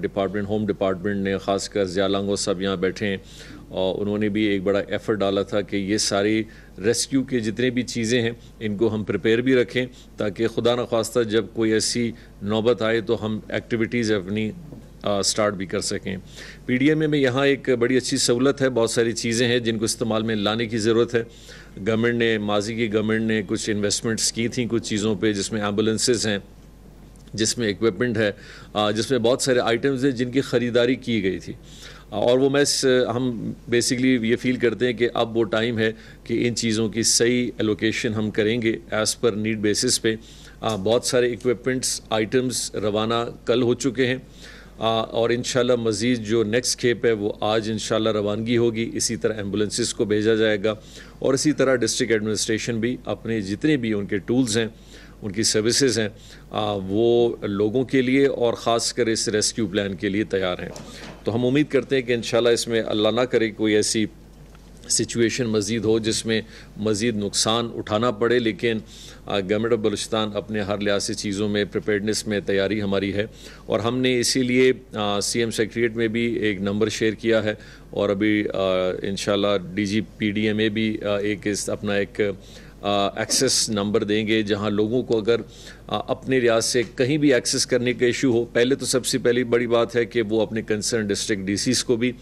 Department home department ने ख़ासकर ज़ियालांगो साहब यहाँ बैठे हैं और उन्होंने भी एक बड़ा एफ़र्ट डाला था कि ये सारी रेस्क्यू के जितने भी चीज़ें हैं इनको हम प्रिपेयर भी रखें ताकि खुदा न खास्ता जब कोई ऐसी नौबत आए तो हम एक्टिविटीज़ अपनी स्टार्ट भी कर सकें। पीडीएमए में यहाँ एक बड़ी अच्छी सहूलत है, बहुत सारी चीज़ें हैं जिनको इस्तेमाल में लाने की ज़रूरत है। गवर्नमेंट ने माजी की गवर्नमेंट ने कुछ इन्वेस्टमेंट्स की थी कुछ चीज़ों पे, जिसमें एम्बुलेंसेस हैं, जिसमें इक्विपमेंट है, जिसमें बहुत सारे आइटम्स हैं जिनकी ख़रीदारी की गई थी। और वो हम बेसिकली ये फील करते हैं कि अब वो टाइम है कि इन चीज़ों की सही एलोकेशन हम करेंगे एज़ पर नीड बेसिस पे। बहुत सारे इक्विपमेंट्स आइटम्स रवाना कल हो चुके हैं और इंशाल्लाह मज़ीद जो नेक्स्ट खेप है वो आज इंशाल्लाह रवानगी होगी। इसी तरह एम्बुलेंसेस को भेजा जाएगा और इसी तरह डिस्ट्रिक्ट एडमिनिस्ट्रेशन भी अपने जितने भी उनके टूल्स हैं, उनकी सर्विसेज हैं, वो लोगों के लिए और ख़ास कर इस रेस्क्यू प्लान के लिए तैयार हैं। तो हम उम्मीद करते हैं कि इंशाल्लाह इसमें अल्लाह ना करे कोई ऐसी सिचुएशन मज़ीद हो जिसमें मज़ीद नुकसान उठाना पड़े, लेकिन गवर्नमेंट ऑफ बलूचिस्तान अपने हर लिहाज से चीज़ों में प्रिपेयर्डनेस में तैयारी हमारी है और हमने इसीलिए सीएम सेक्रेटरीट में भी एक नंबर शेयर किया है और अभी इंशाल्लाह डीजी पीडीएमए भी अपना एक एक्सेस नंबर देंगे जहां लोगों को अगर अपने रियाज से कहीं भी एक्सेस करने का इशू हो, पहले तो सबसे पहली बड़ी बात है कि वो अपने कंसर्न डिस्ट्रिक्ट डीसीज़ को भी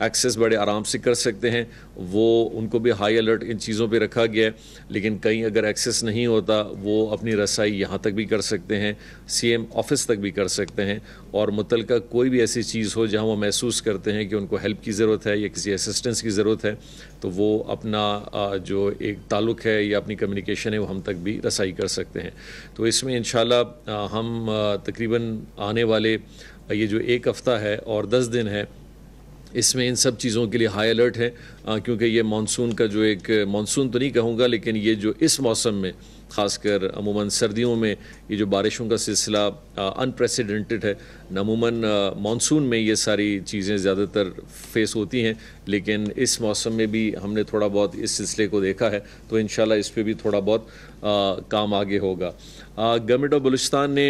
एक्सेस बड़े आराम से कर सकते हैं। वो उनको भी हाई अलर्ट इन चीज़ों पे रखा गया है, लेकिन कहीं अगर एक्सेस नहीं होता वो अपनी रसाई यहाँ तक भी कर सकते हैं, सीएम ऑफिस तक भी कर सकते हैं और मुतलका कोई भी ऐसी चीज़ हो जहाँ वो महसूस करते हैं कि उनको हेल्प की ज़रूरत है या किसी असिस्टेंस की ज़रूरत है तो वो अपना जो एक ताल्लुक़ है या अपनी कम्युनिकेशन है वो हम तक भी रसाई कर सकते हैं। तो इसमें इंशाल्लाह हम तकरीबन आने वाले ये जो एक हफ़्ता है और 10 दिन है इसमें इन सब चीज़ों के लिए हाई अलर्ट है क्योंकि ये मानसून का जो एक मानसून तो नहीं कहूँगा लेकिन ये जो इस मौसम में ख़ासकर अमूमन सर्दियों में ये जो बारिशों का सिलसिला अनप्रेसिडेंटेड है। अमूमन मानसून में ये सारी चीज़ें ज़्यादातर फेस होती हैं, लेकिन इस मौसम में भी हमने थोड़ा बहुत इस सिलसिले को देखा है तो इंशाल्लाह इस पे भी थोड़ा बहुत काम आगे होगा। गवर्नमेंट ऑफ बलूचिस्तान ने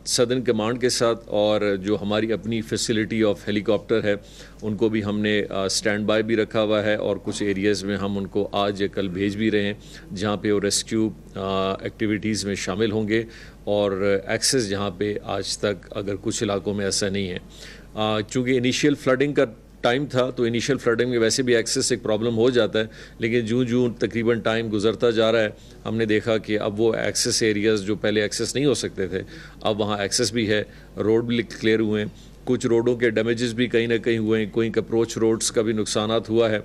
सदर्न कमांड के साथ और जो हमारी अपनी फैसिलिटी ऑफ हेलीकॉप्टर है उनको भी हमने स्टैंड बाय भी रखा हुआ है और कुछ एरियाज़ में हम उनको आज या कल भेज भी रहे हैं जहाँ पे वो रेस्क्यू एक्टिविटीज़ में शामिल होंगे और एक्सेस जहाँ पे आज तक अगर कुछ इलाकों में ऐसा नहीं है। चूँकि इनिशियल फ्लडिंग का टाइम था तो इनिशियल फ्लडिंग में वैसे भी एक्सेस एक प्रॉब्लम हो जाता है, लेकिन जूँ तकरीबन टाइम गुजरता जा रहा है हमने देखा कि अब वो एक्सेस एरियाज़ जो पहले एक्सेस नहीं हो सकते थे अब वहाँ एक्सेस भी है, रोड भी क्लियर हुए हैं, कुछ रोडों के डैमेजेस भी कहीं ना कहीं हुए हैं, कोई अप्रोच रोड्स का भी नुकसानात हुआ है।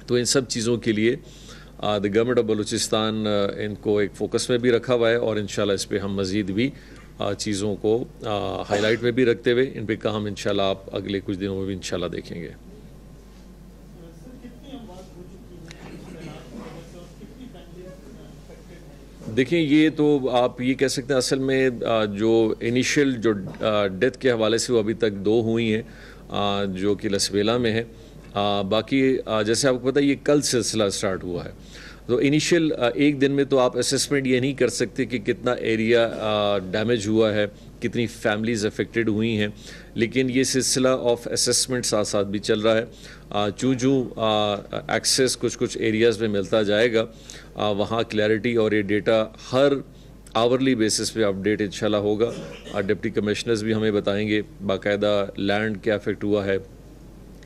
तो इन सब चीज़ों के लिए द गवर्नमेंट ऑफ बलूचिस्तान इनको एक फ़ोकस में भी रखा हुआ है और इंशाल्लाह इस पर हम मज़ीद भी चीज़ों को हाईलाइट में भी रखते हुए इन पे काम इंशाल्लाह आप अगले कुछ दिनों में भी इंशाल्लाह देखेंगे। देखिए ये तो आप ये कह सकते हैं असल में जो इनिशियल जो डेथ के हवाले से वो अभी तक 2 हुई हैं जो कि लसबेला में है। बाकी जैसे आपको पता है ये कल सिलसिला स्टार्ट हुआ है तो इनिशियल एक दिन में तो आप असेसमेंट ये नहीं कर सकते कि कितना एरिया डैमेज हुआ है, कितनी फैमिलीज़ अफेक्टेड हुई हैं, लेकिन ये सिलसिला ऑफ असेसमेंट साथ साथ भी चल रहा है। चूँ एक्सेस कुछ एरियाज़ में मिलता जाएगा वहाँ क्लैरिटी और ये डेटा हर आवरली बेसिस पे अपडेट इंशाल्लाह होगा। डिप्टी कमिश्नर्स भी हमें बताएंगे बाकायदा लैंड क्या अफेक्ट हुआ है,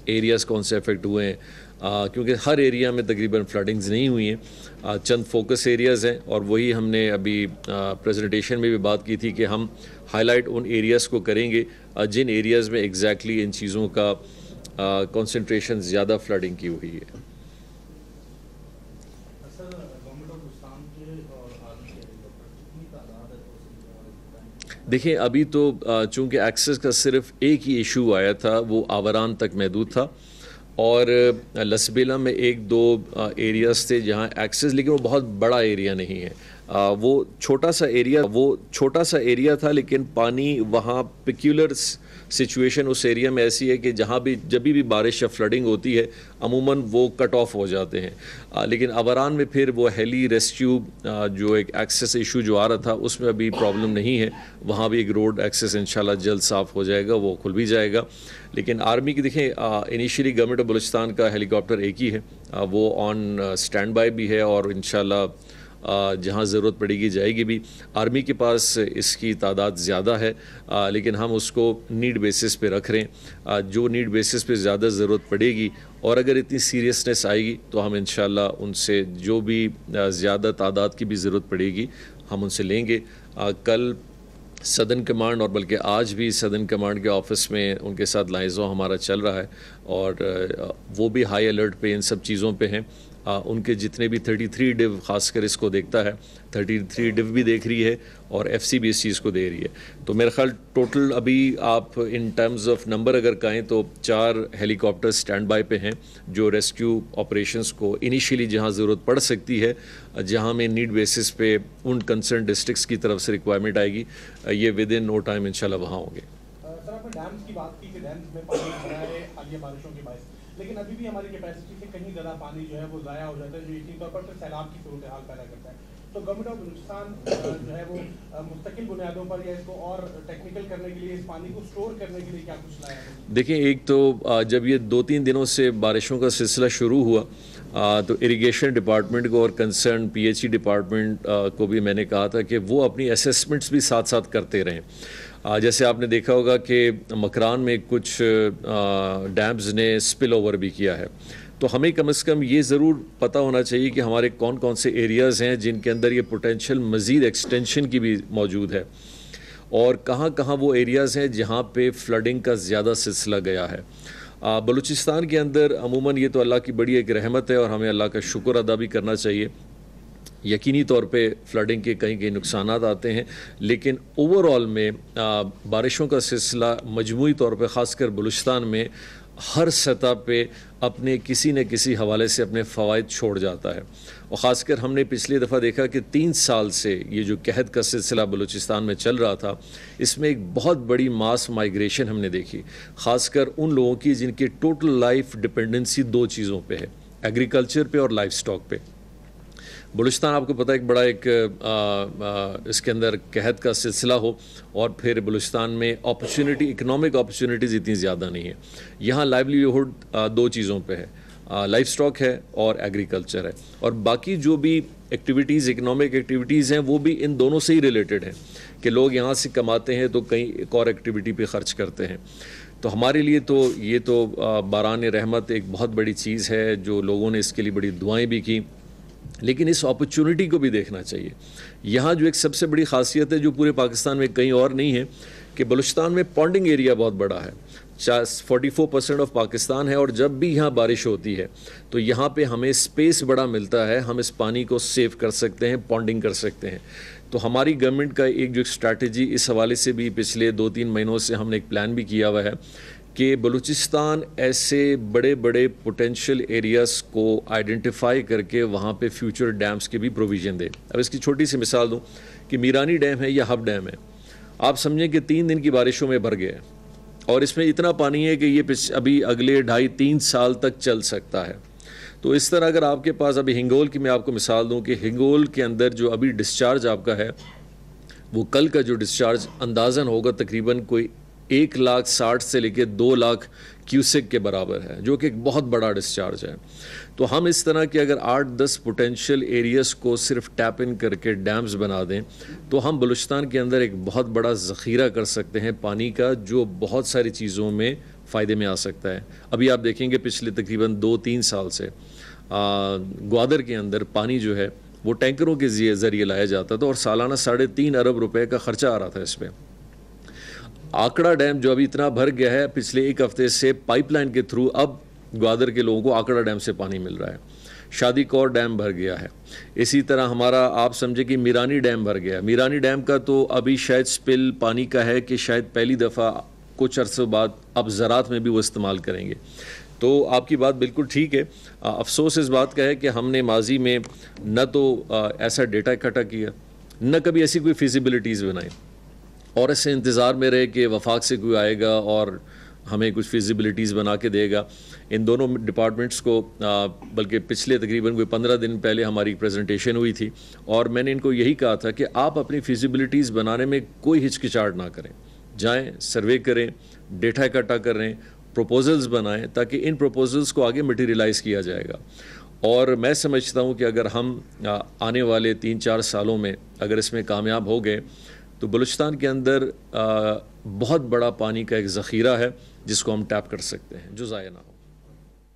एरियाज़ कौन से अफेक्ट हुए हैं क्योंकि हर एरिया में तकरीबन फ्लडिंग्स नहीं हुई हैं, चंद फोकस एरियाज़ हैं और वही हमने अभी प्रेजेंटेशन में भी बात की थी कि हम हाईलाइट उन एरियाज़ को करेंगे जिन एरियाज़ में एग्जैक्टली इन चीज़ों का कंसंट्रेशन ज़्यादा फ्लडिंग की हुई है। देखिए अभी तो चूँकि एक्सेस का सिर्फ एक ही इशू आया था वो आवारान तक महदूद था और लसबेला में 1-2 एरियाज़ थे जहां एक्सेस, लेकिन वो बहुत बड़ा एरिया नहीं है, वो छोटा सा एरिया था लेकिन पानी वहां पिक्यूलर सिचुएशन उस एरिया में ऐसी है कि जहाँ भी जब भी बारिश या फ्लडिंग होती है अमूमन वो कट ऑफ हो जाते हैं। लेकिन अबरान में फिर वो हेली रेस्क्यू जो एक एक्सेस इशू जो आ रहा था उसमें अभी प्रॉब्लम नहीं है, वहाँ भी एक रोड एक्सेस इंशाल्लाह जल्द साफ़ हो जाएगा, वो खुल भी जाएगा। लेकिन आर्मी की देखें इनिशियली गवर्नमेंट ऑफ बलूचिस्तान का हेलीकॉप्टर एक ही है, वो ऑन स्टैंड बाय भी है और इंशाल्लाह जहाँ ज़रूरत पड़ेगी जाएगी भी। आर्मी के पास इसकी तादाद ज़्यादा है, लेकिन हम उसको नीड बेसिस पे रख रहे हैं। जो नीड बेसिस पे ज़्यादा ज़रूरत पड़ेगी और अगर इतनी सीरियसनेस आएगी तो हम इंशाल्लाह उनसे जो भी ज़्यादा तादाद की भी ज़रूरत पड़ेगी हम उनसे लेंगे। कल सदर्न कमांड और बल्कि आज भी सदर्न कमांड के ऑफिस में उनके साथ लाइजो हमारा चल रहा है और वो भी हाई अलर्ट पे इन सब चीज़ों पे हैं। उनके जितने भी 33 डिव खासकर इसको देखता है, 33 डिव भी देख रही है और एफसी भी इस चीज़ को दे रही है। तो मेरा ख्याल टोटल अभी आप इन टर्म्स ऑफ नंबर अगर कहें तो 4 हेलीकॉप्टर स्टैंड बाय पे हैं जो रेस्क्यू ऑपरेशंस को इनिशियली जहां ज़रूरत पड़ सकती है, जहां में नीड बेसिस पे उन कंसर्न डिस्ट्रिक्ट्स की तरफ से रिक्वायरमेंट आएगी, ये विद इन नो टाइम इंशाल्लाह वहाँ होंगे। सर आपने डैम्स की बात की कि डैम्स में पानी भरा है हालिया बारिशों के बायस, लेकिन अभी भी हमारी कैपेसिटी से कहीं ज़्यादा पानी जो है वो ज़ाया हो जाता है, जो यकीनी तौर पर फिर सैलाब की सूरत हाल पैदा करता है। तो गवर्नमेंट ऑफ बलूचिस्तान जो है वो मुस्तकिल बुनियादों पर या इसको और टेक्निकल करने के लिए, इस पानी को स्टोर करने के लिए क्या कुछ लाया है? देखिए, एक तो जब ये 2-3 दिनों से बारिशों का सिलसिला शुरू हुआ तो इरिगेशन डिपार्टमेंट को और कंसर्न पीएचई डिपार्टमेंट को भी मैंने कहा था कि वो अपनी असेसमेंट्स भी साथ साथ करते रहें। जैसे आपने देखा होगा कि मकरान में कुछ डैम्स ने स्पिल ओवर भी किया है, तो हमें कम से कम ये ज़रूर पता होना चाहिए कि हमारे कौन कौन से एरियाज़ हैं जिनके अंदर ये पोटेंशियल मज़ीद एक्सटेंशन की भी मौजूद है और कहाँ कहाँ वो एरियाज़ हैं जहाँ पे फ्लडिंग का ज़्यादा सिलसिला गया है। बलूचिस्तान के अंदर अमूमन ये तो अल्लाह की बड़ी एक रहमत है और हमें अल्लाह का शुक्र अदा भी करना चाहिए। यकीनी तौर पे फ्लडिंग के कहीं कहीं नुकसानात आते हैं, लेकिन ओवरऑल में बारिशों का सिलसिला मजमूई तौर पे ख़ासकर बलूचिस्तान में हर सतह पे अपने किसी न किसी हवाले से अपने फ़वाइद छोड़ जाता है। और ख़ासकर हमने पिछली दफ़ा देखा कि 3 साल से ये जो कहत का सिलसिला बलूचिस्तान में चल रहा था, इसमें एक बहुत बड़ी मास माइग्रेशन हमने देखी, ख़ासकर उन लोगों की जिनकी टोटल लाइफ डिपेंडेंसी 2 चीज़ों पे है, एग्रीकल्चर पे और लाइफ स्टॉक पे। बलूचिस्तान आपको पता है एक बड़ा इसके अंदर कहत का सिलसिला हो और फिर बलूचिस्तान में अपॉर्चुनिटी, इकनॉमिक अपॉर्चुनिटीज़ इतनी ज़्यादा नहीं है। यहाँ लाइवलीहुड 2 चीज़ों पे है, लाइफ स्टॉक है और एग्रीकल्चर है, और बाकी जो भी एक्टिविटीज़, इकनॉमिक एक्टिविटीज़ हैं वो भी इन दोनों से ही रिलेटेड हैं कि लोग यहाँ से कमाते हैं तो कहीं एक और एक्टिविटी पे ख़र्च करते हैं। तो हमारे लिए तो ये तो बारान रहमत एक बहुत बड़ी चीज़ है, जो लोगों ने इसके लिए बड़ी दुआएँ भी की, लेकिन इस अपॉर्चुनिटी को भी देखना चाहिए। यहाँ जो एक सबसे बड़ी खासियत है जो पूरे पाकिस्तान में कहीं और नहीं है कि बलूचिस्तान में पॉन्डिंग एरिया बहुत बड़ा है, 44% ऑफ पाकिस्तान है, और जब भी यहाँ बारिश होती है तो यहाँ पे हमें स्पेस बड़ा मिलता है, हम इस पानी को सेव कर सकते हैं, पॉन्डिंग कर सकते हैं। तो हमारी गवर्नमेंट का एक जो स्ट्रैटेजी इस हवाले से भी पिछले 2-3 महीनों से हमने एक प्लान भी किया हुआ है कि बलूचिस्तान ऐसे बड़े बड़े पोटेंशियल एरियाज़ को आइडेंटिफाई करके वहाँ पे फ्यूचर डैम्स के भी प्रोविज़न दे। अब इसकी छोटी सी मिसाल दूँ कि मीरानी डैम है या हब डैम है, आप समझें कि 3 दिन की बारिशों में भर गया है और इसमें इतना पानी है कि ये अभी अगले 2.5-3 साल तक चल सकता है। तो इस तरह अगर आपके पास अभी हिंगोल की मैं आपको मिसाल दूँ कि हिंगोल के अंदर जो अभी डिस्चार्ज आपका है, वो कल का जो डिस्चार्ज अंदाज़न होगा तकरीबन कोई 1,60,000 से लेकर 2 लाख क्यूसेक के बराबर है, जो कि एक बहुत बड़ा डिस्चार्ज है। तो हम इस तरह के अगर 8-10 पोटेंशियल एरियाज़ को सिर्फ टैप इन करके डैम्स बना दें तो हम बलूचिस्तान के अंदर एक बहुत बड़ा ज़ख़ीरा कर सकते हैं पानी का, जो बहुत सारी चीज़ों में फ़ायदे में आ सकता है। अभी आप देखेंगे पिछले तकरीबन 2-3 साल से ग्वादर के अंदर पानी जो है वो टैंकरों के ज़रिए लाया जाता था और सालाना 3.5 अरब रुपए का ख़र्चा आ रहा था इस पर। आकड़ा डैम जो अभी इतना भर गया है, पिछले 1 हफ्ते से पाइपलाइन के थ्रू अब ग्वादर के लोगों को आकड़ा डैम से पानी मिल रहा है। शादी कौर डैम भर गया है। इसी तरह हमारा आप समझे कि मीरानी डैम भर गया। मीरानी डैम का तो अभी शायद स्पिल पानी का है कि शायद पहली दफ़ा कुछ अरसे बाद अब ज़रात में भी वो इस्तेमाल करेंगे। तो आपकी बात बिल्कुल ठीक है। अफसोस इस बात का है कि हमने माजी में न तो ऐसा डेटा इकट्ठा किया, न कभी ऐसी कोई फिजिबिलिटीज़ बनाई। और ऐसे इंतज़ार में रहे कि वफाक से कोई आएगा और हमें कुछ फिजिबिलिटीज़ बना के देगा। इन दोनों डिपार्टमेंट्स को बल्कि पिछले तकरीबन कोई 15 दिन पहले हमारी प्रेजेंटेशन हुई थी और मैंने इनको यही कहा था कि आप अपनी फिजिबिलिटीज़ बनाने में कोई हिचकिचाहट ना करें, जाएं, सर्वे करें, डेटा इकट्ठा करें, प्रपोजल्स बनाएं, ताकि इन प्रपोजल्स को आगे मटीरियलाइज़ किया जाएगा। और मैं समझता हूँ कि अगर हम आने वाले 3-4 सालों में अगर इसमें कामयाब हो गए तो बलूचिस्तान के अंदर बहुत बड़ा पानी का एक ज़ख़ीरा है जिसको हम टैप कर सकते हैं, जो ज़ाया ना हो।